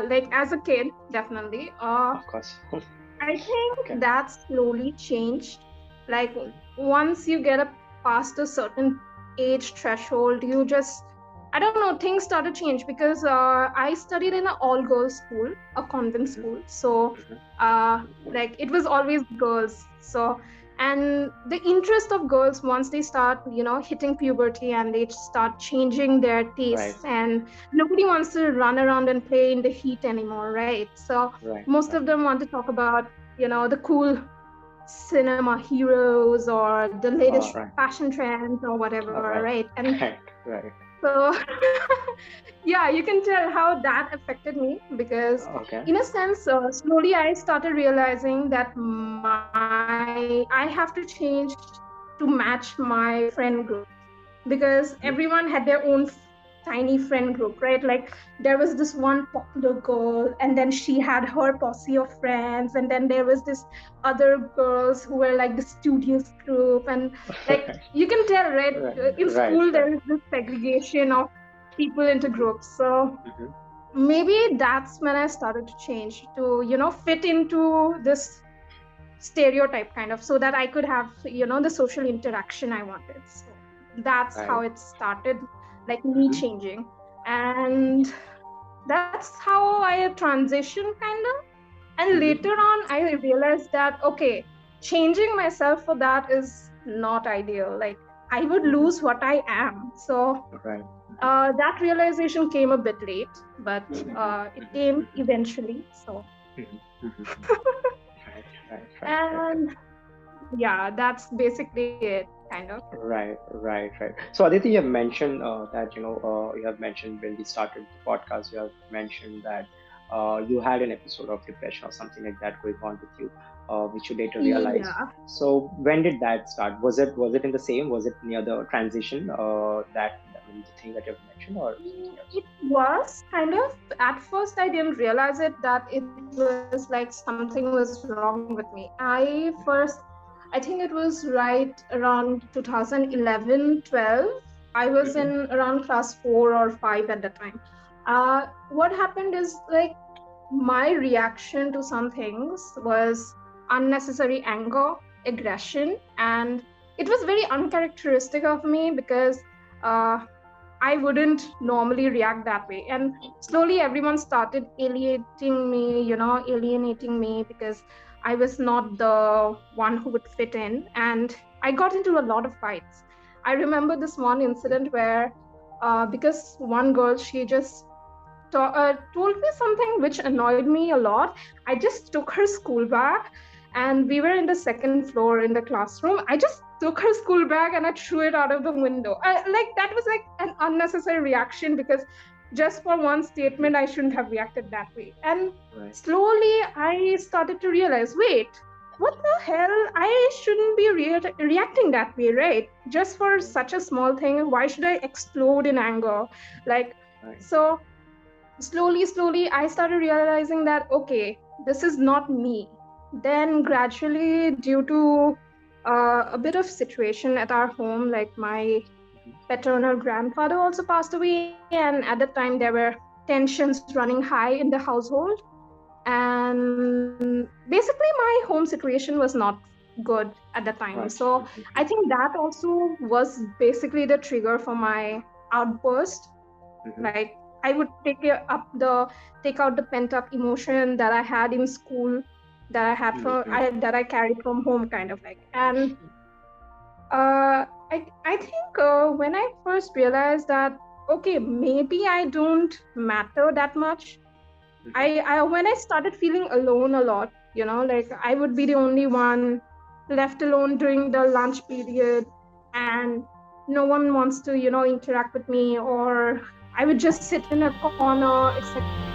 like as a kid, definitely. Of course. I Okay. think that slowly changed. Like once you get up past a certain age threshold, you just, I don't know, things start to change because I studied in an all girls school, a convent Mhm, school. So mhm. like it was always girls. So and the interest of girls once they start, hitting puberty and they start changing their Right, tastes, and nobody wants to run around and play in the heat anymore, right? So right, most right. of them want to talk about the cool cinema heroes or the latest Right. fashion trends or All whatever, right. right? And Right, right. so yeah, you can tell how that affected me because Okay. in a sense, slowly I started realizing that I have to change to match my friend group, because Mhm. everyone had their own tiny friend group, right? Like there was this one popular girl, and then she had her posse of friends, and then there was this other girls who were like the studious group, and like you can tell, right? Right, In right, school, right. there is this segregation of people into Mhm, groups. So mhm. maybe that's when I started to change to, fit into this stereotype kind of, so that I could have, the social interaction I wanted. So that's Right. how it started, like me Mhm. changing. And that's how I transitioned kind of. And later Mhm. on, I realized that, okay, changing myself for that is not ideal. Like I would Mhm. lose what I am. So Right. that realization came a bit late, but Mhm, it mhm, came mhm, eventually. So, mhm, mhm, mhm. Right, right, right, right, right. and yeah, that's basically it, kind of. Right, right, right. So Aditi, you have mentioned that you have mentioned when we started the podcast, you have mentioned that you had an episode of depression or something like that going on with you, which you later realized. Yeah, So when did that start? Was it in the same? Was it near the transition? The thing that you have mentioned, or something else? it was kind of. At first, I didn't realize it that it was like something was wrong with me. I think it was right around 2011, 12. I was in Mm-hmm. around class 4 or 5 at the time. What happened is like my reaction to some things was unnecessary anger, aggression, and it was very uncharacteristic of me because uh, I wouldn't normally react that way. And slowly everyone started alienating me because I was not the one who would fit in. And I got into a lot of fights. I remember this one incident where, because one girl, she just told me something which annoyed me a lot. I just took her school bag, and we were in the second floor in the classroom. I just took her school bag and I threw it out of the window. Like that was like an unnecessary reaction because just for one Mm-hmm. statement, I shouldn't have reacted that way. And Right. slowly I started to realize, wait, what the hell? I shouldn't be reacting that way, right? Just for Right. such a small thing, why should I explode in anger? Like, Right. so slowly I started realizing that, okay, this is not me. Then gradually, due to a bit of situation at our home, like my paternal grandfather also passed away, and at that time there were tensions running high in the household. And basically my home situation was not good at the time. Right. So I think that also was basically the trigger for my outburst. Mm-hmm. Like I would take out the pent up emotion that I had in school, Mm-hmm. that I carried from home, kind of like. And I think when I first realized that, okay, maybe I don't matter that much. Mm-hmm. I when I started feeling alone a lot, like I would be the only one left alone during the lunch period, and no one wants to interact with me, or I would just sit in a corner, etc.